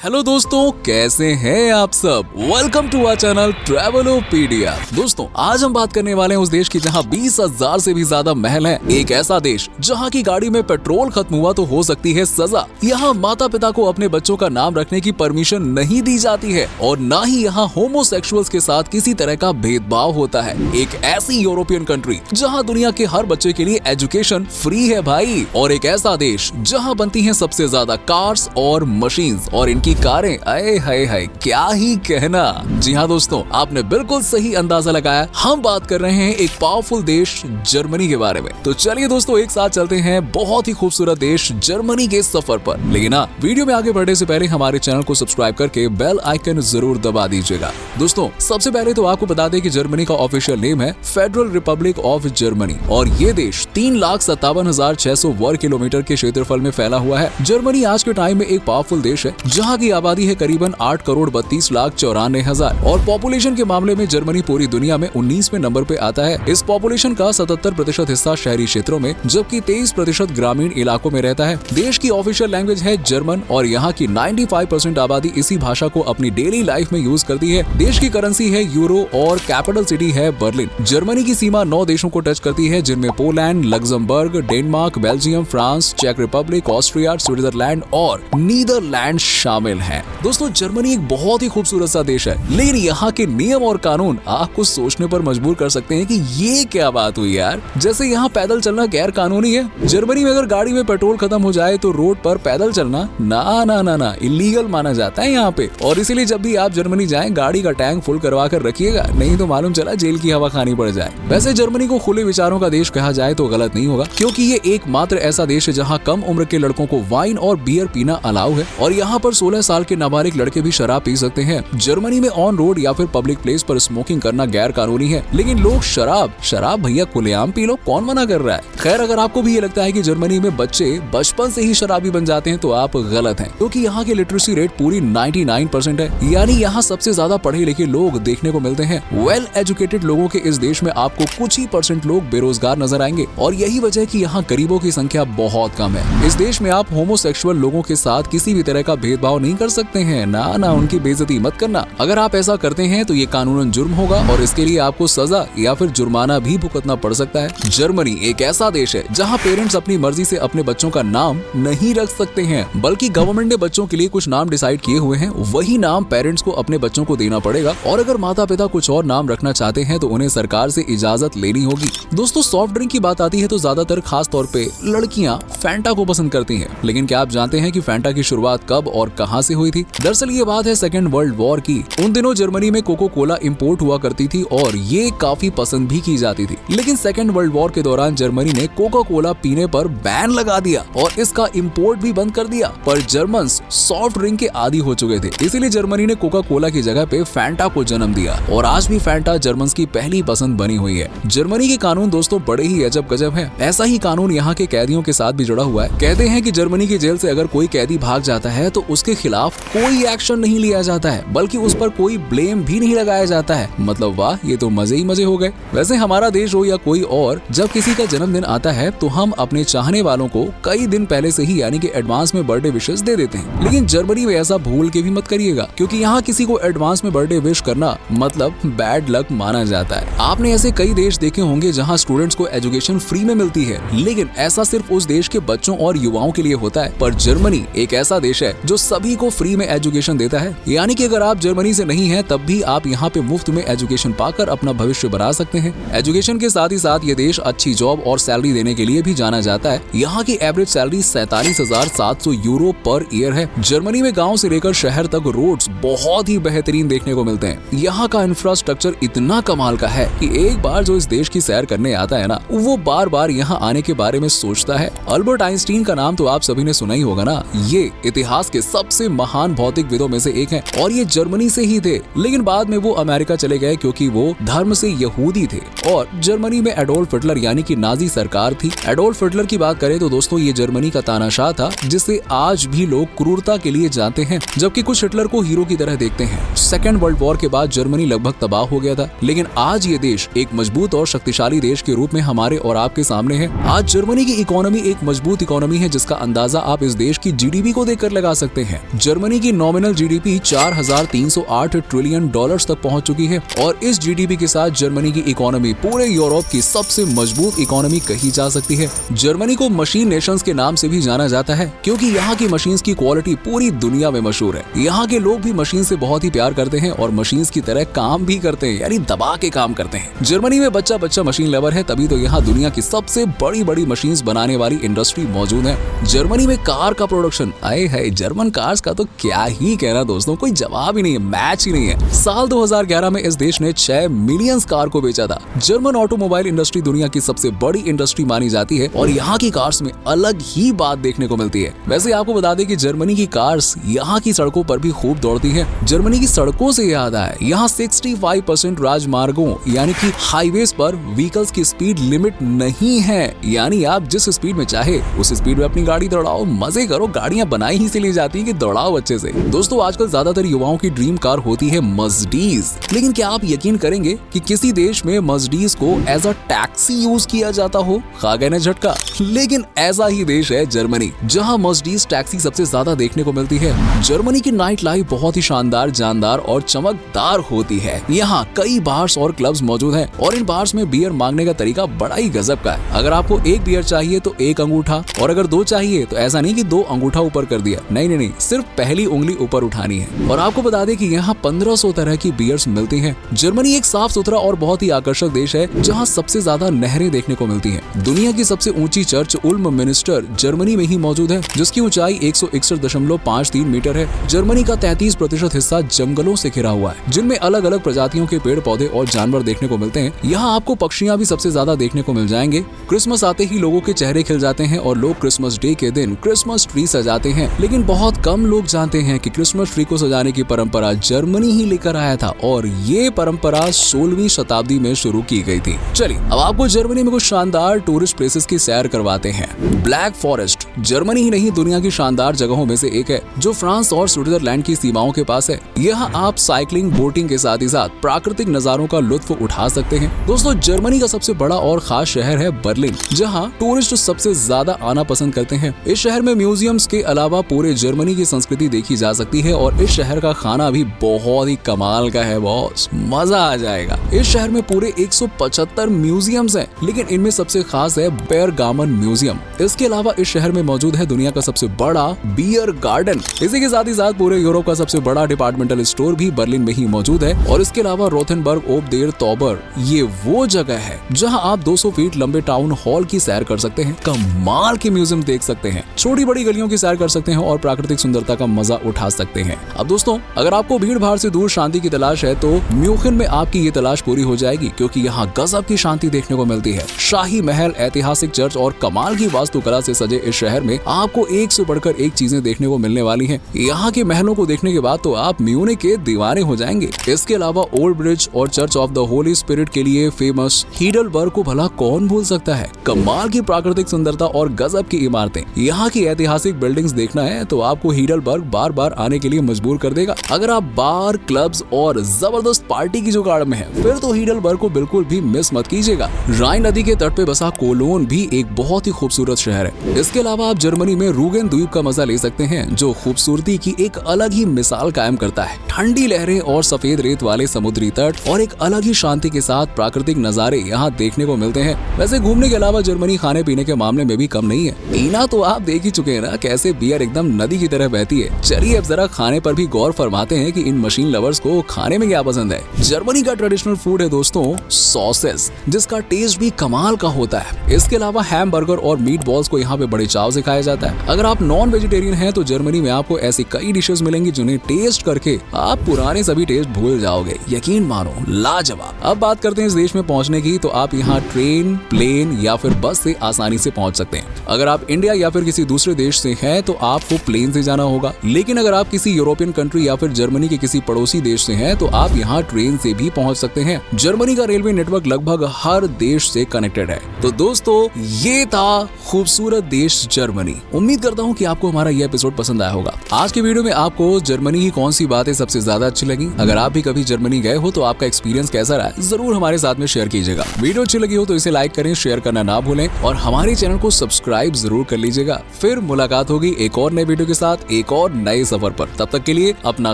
Hello दोस्तों, कैसे हैं आप सब। Welcome to our channel Travelopedia. दोस्तों, आज हम बात करने वाले हैं उस देश की जहां 20,000 से भी ज्यादा महल हैं। एक ऐसा देश जहां की गाड़ी में पेट्रोल खत्म हुआ तो हो सकती है सजा। यहाँ माता पिता को अपने बच्चों का नाम रखने की परमिशन नहीं दी जाती है और न ही यहाँ होमोसेक्सुअल्स के साथ किसी तरह का भेदभाव होता है। एक ऐसी यूरोपियन कंट्री जहाँ दुनिया के हर बच्चे के लिए एजुकेशन फ्री है भाई। और एक ऐसा देश जहाँ बनती है सबसे ज्यादा कार्स और मशीन्स और इनकी कारें, आए हाय हाय क्या ही कहना। जी हाँ दोस्तों, आपने बिल्कुल सही अंदाजा लगाया। हम बात कर रहे हैं एक पावरफुल देश जर्मनी के बारे में। तो चलिए दोस्तों, एक साथ चलते हैं बहुत ही खूबसूरत देश जर्मनी के सफर पर। लेकिन वीडियो में आगे बढ़ने से पहले हमारे चैनल को सब्सक्राइब करके बेल आइकन जरूर दबा दीजिएगा। दोस्तों, सबसे पहले तो आपको बता दें कि जर्मनी का ऑफिशियल नेम है फेडरल रिपब्लिक ऑफ जर्मनी और ये देश 3,57,600 वर्ग किलोमीटर के क्षेत्रफल में फैला हुआ है। जर्मनी आज के टाइम में एक पावरफुल देश है जहाँ की आबादी है करीबन 8,32,94,000 और पॉपुलेशन के मामले में जर्मनी पूरी दुनिया में 19वें नंबर पे आता है। इस पॉपुलेशन का 77% हिस्सा शहरी क्षेत्रों में जबकि 23% ग्रामीण इलाकों में रहता है। देश की ऑफिशियल लैंग्वेज है जर्मन और यहाँ की 95% आबादी इसी भाषा को अपनी डेली लाइफ में यूज करती है। देश की करेंसी है यूरो और कैपिटल सिटी है बर्लिन। जर्मनी की सीमा 9 देशों को टच करती है जिनमें Poland, Luxembourg, Denmark, Belgium, France, चेक रिपब्लिक, ऑस्ट्रिया, स्विट्जरलैंड और नीदरलैंड शामिल हैं। दोस्तों, जर्मनी एक बहुत ही खूबसूरत सा देश है, लेकिन यहाँ के नियम और कानून आपको सोचने पर मजबूर कर सकते हैं कि ये क्या बात हुई यार। जैसे यहाँ पैदल चलना गैर कानूनी है। जर्मनी में अगर गाड़ी में पेट्रोल खत्म हो जाए तो रोड पर पैदल चलना ना इलीगल माना जाता है यहाँ पे। और इसीलिए जब भी आप जर्मनी जाएं गाड़ी का टैंक फुल करवा कर रखिएगा, नहीं तो मालूम चला जेल की हवा खानी पड़ जाए। वैसे जर्मनी को खुले विचारों का देश कहा जाए तो गलत नहीं होगा, क्योंकि ये एकमात्र ऐसा देश है जहाँ कम उम्र के लड़कों को वाइन और बियर पीना अलाउ है और यहाँ पर 16 साल के नाबालिग लड़के भी शराब पी सकते हैं। जर्मनी में ऑन रोड या फिर पब्लिक प्लेस पर स्मोकिंग करना गैर कानूनी है, लेकिन लोग शराब भैया खुलेआम पी लो, कौन मना कर रहा है। खैर, अगर आपको भी ये लगता है कि जर्मनी में बच्चे बचपन से ही शराबी बन जाते हैं तो आप गलत हैं, क्योंकि यहाँ की लिटरेसी रेट पूरी 99% है। यानी यहाँ सबसे ज्यादा पढ़े लिखे लोग देखने को मिलते हैं। वेल एजुकेटेड लोगों के इस देश में आपको कुछ ही % लोग बेरोजगार नजर आएंगे और यही वजह है कि यहाँ गरीबों की संख्या बहुत कम है। इस देश में आप होमोसेक्सुअल लोगों के साथ किसी भी तरह का भेदभाव नहीं कर सकते हैं। ना उनकी बेइज्जती मत करना। अगर आप ऐसा करते हैं तो ये कानूनन जुर्म होगा और इसके लिए आपको सजा या फिर जुर्माना भी भुगतना पड़ सकता है। जर्मनी एक ऐसा देश है जहाँ पेरेंट्स अपनी मर्जी से अपने बच्चों का नाम नहीं रख सकते हैं, बल्कि गवर्नमेंट ने बच्चों के लिए कुछ नाम डिसाइड किए हुए हैं। वही नाम पेरेंट्स को अपने बच्चों को देना पड़ेगा और अगर माता पिता कुछ और नाम रखना चाहते हैं तो उन्हें सरकार से इजाजत लेनी होगी। दोस्तों, सॉफ्ट ड्रिंक की बात आती है तो ज्यादातर खास तौर पे लड़कियां फैंटा को पसंद करती हैं। लेकिन क्या आप जानते हैं कि फैंटा की शुरुआत कब और कहां से हुई थी? दरअसल ये बात है सेकेंड वर्ल्ड वॉर की। उन दिनों जर्मनी में कोको कोला इंपोर्ट हुआ करती थी और ये काफी पसंद भी की जाती थी। लेकिन सेकेंड वर्ल्ड वॉर के दौरान जर्मनी ने कोका कोला पीने पर बैन लगा दिया और इसका इंपोर्ट भी बंद कर दिया। पर जर्मन्स सॉफ्ट ड्रिंक के आदी हो चुके थे, इसीलिए जर्मनी ने कोका कोला की जगह पे फैंटा को जन्म दिया और आज भी फैंटा जर्मन्स की पहली पसंद बनी हुई है। जर्मनी के कानून दोस्तों बड़े ही अजब गजब है। ऐसा ही कानून यहाँ के कैदियों के साथ भी जुड़ा हुआ है। कहते हैं कि जर्मनी की जेल से अगर कोई कैदी भाग जाता है तो उसके खिलाफ कोई एक्शन नहीं लिया जाता है, बल्कि उस पर कोई ब्लेम भी नहीं लगाया जाता है। मतलब वाह, ये तो मजे ही मजे हो गए। वैसे हमारा देश हो या कोई और, जब किसी का जन्मदिन आता है तो हम अपने चाहने वालों को कई दिन पहले से ही यानी कि एडवांस में बर्थडे विशेस दे देते हैं। लेकिन जर्मनी में ऐसा भूल के भी मत करिएगा, क्योंकि यहाँ किसी को एडवांस में बर्थडे विश करना मतलब बैड लक माना जाता है। आपने ऐसे कई देश देखे होंगे जहाँ स्टूडेंट्स को एजुकेशन फ्री में मिलती है, लेकिन ऐसा सिर्फ उस देश के बच्चों और युवाओं के लिए होता है। पर जर्मनी एक ऐसा देश है जो सभी को फ्री में एजुकेशन देता है। यानी कि अगर आप जर्मनी से नहीं हैं तब भी आप यहाँ पे मुफ्त में एजुकेशन पाकर अपना भविष्य बना सकते हैं। एजुकेशन के साथ ही साथ ये देश अच्छी जॉब और सैलरी देने के लिए भी जाना जाता है। यहाँ की average salary 47,700 euro per year है। जर्मनी में गाँव से लेकर शहर तक रोड्स बहुत ही बेहतरीन देखने को मिलते हैं। यहाँ का इंफ्रास्ट्रक्चर इतना कमाल का है कि एक बार जो इस देश की सैर करने आता है ना, वो बार बार यहाँ आने के बारे में सोचता है। अल्बर्ट आइंस्टीन का नाम तो आप सभी ने सुना ही होगा ना। ये इतिहास के सबसे महान भौतिकविदों में से एक हैं और ये जर्मनी से ही थे, लेकिन बाद में वो अमेरिका चले गए क्योंकि वो धर्म से यहूदी थे। और जर्मनी में एडोल्फ हिटलर यानी कि नाजी सरकार थी। एडोल्फ हिटलर की बात करें तो दोस्तों ये जर्मनी का तानाशाह था, जिसे आज भी लोग क्रूरता के लिए जानते हैं, जबकि कुछ हिटलर को हीरो की तरह देखते हैं। सेकेंड वर्ल्ड वॉर के बाद जर्मनी लगभग तबाह हो गया था, लेकिन आज ये देश एक मजबूत और शक्तिशाली देश के रूप में हमारे और आपके सामने है। आज जर्मनी की इकोनॉमी एक मजबूत इकोनॉमी है, जिसका अंदाजा आप इस देश की GDP को देखकर लगा सकते हैं। जर्मनी की नॉमिनल जीडीपी 4,308 ट्रिलियन डॉलर्स तक पहुंच चुकी है और इस जीडीपी के साथ जर्मनी की इकोनॉमी पूरे यूरोप की सबसे मजबूत इकोनॉमी कही जा सकती है। जर्मनी को मशीन नेशंस के नाम से भी जाना जाता है क्योंकि यहाँ की मशीन्स की क्वालिटी पूरी दुनिया में मशहूर है। यहाँ के लोग भी मशीन से बहुत ही प्यार करते हैं और मशीन्स की तरह काम भी करते हैं, यानी दबा के काम करते हैं। जर्मनी में बच्चा बच्चा मशीन लवर है, तभी तो यहाँ दुनिया की सबसे बड़ी बड़ी मशीन्स बनाने वाली इंडस्ट्री मौजूद है। जर्मनी में कार का प्रोडक्शन, आए है जर्मन कार्स का तो क्या ही कहना दोस्तों, कोई जवाब ही नहीं है, मैच ही नहीं है। साल 2011 में इस देश ने 6 मिलियन कार को बेचा था। जर्मन ऑटोमोबाइल इंडस्ट्री दुनिया की सबसे बड़ी इंडस्ट्री मानी जाती है और यहाँ की कार्स में अलग ही बात देखने को मिलती है। वैसे आपको बता दें कि जर्मनी की कार्स यहाँ की सड़कों पर भी खूब दौड़ती है। जर्मनी की सड़कों से याद आया, यहाँ 65% राजमार्गों यानी कि हाईवेज पर व्हीकल्स की स्पीड लिमिट नहीं है, यानी आप जिस स्पीड में चाहे उस स्पीड में अपनी गाड़ी दौड़ाओ, मजे करो। गाड़ियां बनाई ही इसलिए जाती है कि दौड़ाओ अच्छे से। दोस्तों आजकल ज्यादातर युवाओं की ड्रीम कार होती है मर्सिडीज, लेकिन क्या आप यकीन करेंगे कि किसी देश में मर्सिडीज को एज अ टैक्सी यूज किया जाता हो? खा गए ना झटका। लेकिन ऐसा ही देश है जर्मनी, जहां मर्सिडीज टैक्सी सबसे ज्यादा देखने को मिलती है। जर्मनी की नाइट लाइफ बहुत ही शानदार, जानदार और चमकदार होती है। यहाँ कई बार्स और क्लब्स मौजूद हैं और इन बार्स में बियर मांगने का तरीका बड़ा ही गजब का है। अगर आपको एक बियर चाहिए तो एक अंगूठा, और अगर 2 चाहिए तो ऐसा नहीं कि 2 अंगूठा ऊपर कर दिया, नहीं, सिर्फ पहली उंगली ऊपर उठानी है। और आपको बता दें कि यहाँ 1500 तरह की बियर्स मिलती हैं। जर्मनी एक साफ सुथरा और बहुत ही आकर्षक देश है, जहाँ सबसे ज्यादा नहरें देखने को मिलती हैं। दुनिया की सबसे ऊंची चर्च उल्म मिनिस्टर जर्मनी में ही मौजूद है, जिसकी ऊंचाई 161.53 मीटर है। जर्मनी का 33% हिस्सा जंगलों से घिरा हुआ है, जिनमें अलग अलग प्रजातियों के पेड़ पौधे और जानवर देखने को मिलते हैं। यहाँ आपको पक्षियां भी सबसे ज्यादा देखने को मिल जाएंगे। क्रिसमस आते ही लोगों के चेहरे खिल जाते हैं और लोग क्रिसमस डे के दिन क्रिसमस ट्री सजाते हैं। लेकिन बहुत कम लोग जानते हैं कि क्रिसमस ट्री को सजाने की परंपरा जर्मनी ही लेकर आया था और ये परंपरा 16वीं शताब्दी में शुरू की गई थी। चलिए अब आपको जर्मनी में कुछ शानदार टूरिस्ट प्लेसेस की सैर करवाते हैं। ब्लैक फॉरेस्ट जर्मनी ही नहीं दुनिया की शानदार जगहों में से एक है, जो फ्रांस और स्विट्जरलैंड की सीमाओं के पास है। यहाँ आप साइकिलिंग, बोटिंग के साथ ही साथ प्राकृतिक नजारों का लुत्फ उठा सकते हैं। दोस्तों जर्मनी का सबसे बड़ा और खास शहर है बर्लिन, जहाँ टूरिस्ट सबसे ज्यादा आना पसंद करते हैं। इस शहर में म्यूजियम्स के अलावा पूरे जर्मनी की संस्कृति देखी जा सकती है और इस शहर का खाना भी बहुत ही कमाल का है बॉस, मजा आ जाएगा। इस शहर में पूरे 175 म्यूजियम्स हैं, लेकिन इनमें सबसे खास है बेरगामन म्यूजियम। इसके अलावा इस शहर में मौजूद है दुनिया का सबसे बड़ा बियर गार्डन। इसी के साथ ही साथ पूरे यूरोप का सबसे बड़ा डिपार्टमेंटल स्टोर भी बर्लिन में ही मौजूद है। और इसके अलावा रोथेनबर्ग ओब देर तौबर, ये वो जगह है जहां आप 200 फीट लंबे टाउन हॉल की सैर कर सकते हैं, कमाल के म्यूजियम देख सकते हैं, छोटी बड़ी गलियों की सैर कर सकते हैं और प्राकृतिक सुंदरता का मजा उठा सकते हैं। अब दोस्तों अगर आपको भीड़ भाड़ से दूर शांति की तलाश है तो म्यूनिख में आपकी ये तलाश पूरी हो जाएगी, क्योंकि यहाँ गजब की शांति देखने को मिलती है। शाही महल, ऐतिहासिक चर्च और कमाल की वास्तुकला से सजे इस शहर में आपको एक से बढ़कर एक चीजें देखने को मिलने वाली हैं। यहाँ के महलों को देखने के बाद तो आप म्यूनिख के दीवाने हो जाएंगे। इसके अलावा ओल्ड ब्रिज और church of the Holi spirit के लिए फेमस हीडलबर्ग को भला कौन भूल सकता है। कमाल की प्राकृतिक सुंदरता और गजब की इमारतें, यहाँ की ऐतिहासिक बिल्डिंग्स देखना है तो आपको हीडलबर्ग बार बार आने के लिए मजबूर कर देगा। अगर आप बार, क्लब्स और जबरदस्त पार्टी की जुगाड़ में है फिर तो हीडलबर्ग को बिल्कुल भी मिस मत कीजिएगा। राइन नदी के तट पे बसा कोलोन भी एक बहुत ही खूबसूरत शहर है। इसके अलावा आप जर्मनी में रूगेन द्वीप का मजा ले सकते हैं, जो खूबसूरती की एक अलग ही मिसाल कायम करता है। ठंडी लहरें और सफेद रेत वाले समुद्री तट और एक अलग ही शांति के साथ प्राकृतिक नजारे यहाँ देखने को मिलते हैं। वैसे घूमने के अलावा जर्मनी खाने पीने के मामले में भी कम नहीं है। पीना तो आप देख ही चुके हैं ना, कैसे बियर एकदम नदी की तरह बहती है। चलिए अब जरा खाने पर भी गौर फरमाते हैं कि इन मशीन लवर्स को खाने में क्या पसंद है। जर्मनी का ट्रेडिशनल फूड है दोस्तों सॉसेस, जिसका टेस्ट भी कमाल का होता है। इसके अलावा हैम बर्गर और मीट बॉल्स को यहाँ पे बड़े चाव से खाया जाता है। अगर आप नॉन वेजिटेरियन हैं तो जर्मनी में आपको ऐसी कई डिशेस मिलेंगी जिन्हें टेस्ट करके आप पुराने सभी टेस्ट भूल जाओगे, यकीन मानो लाजवाब। अब बात करते हैं इस देश में पहुंचने की, तो आप यहाँ ट्रेन, प्लेन या फिर बस से आसानी से पहुंच सकते हैं। अगर आप इंडिया या फिर किसी दूसरे देश से हैं तो आपको प्लेन से जाना होगा, लेकिन अगर आप किसी यूरोपियन कंट्री या फिर जर्मनी के किसी पड़ोसी देश से हैं तो आप यहाँ ट्रेन से भी पहुंच सकते हैं। जर्मनी का रेलवे नेटवर्क लगभग हर देश से कनेक्टेड है। तो दोस्तों ये था खूबसूरत देश जर्मनी। उम्मीद करता हूँ कि आपको हमारा ये एपिसोड पसंद आया होगा। आज के वीडियो में आपको जर्मनी की कौन सी बातें सबसे ज्यादा अच्छी लगी? अगर आप भी कभी जर्मनी गए हो तो आपका एक्सपीरियंस कैसा रहा जरूर हमारे साथ में शेयर कीजिएगा। वीडियो अच्छी लगी हो तो इसे लाइक करें, शेयर करना ना भूलें और हमारे चैनल को सब्सक्राइब जरूर कर लीजिएगा। फिर मुलाकात होगी एक और नए वीडियो के साथ एक एक और नए सफर पर। तब तक के लिए अपना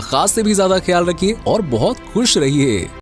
खास से भी ज्यादा ख्याल रखिए और बहुत खुश रहिए।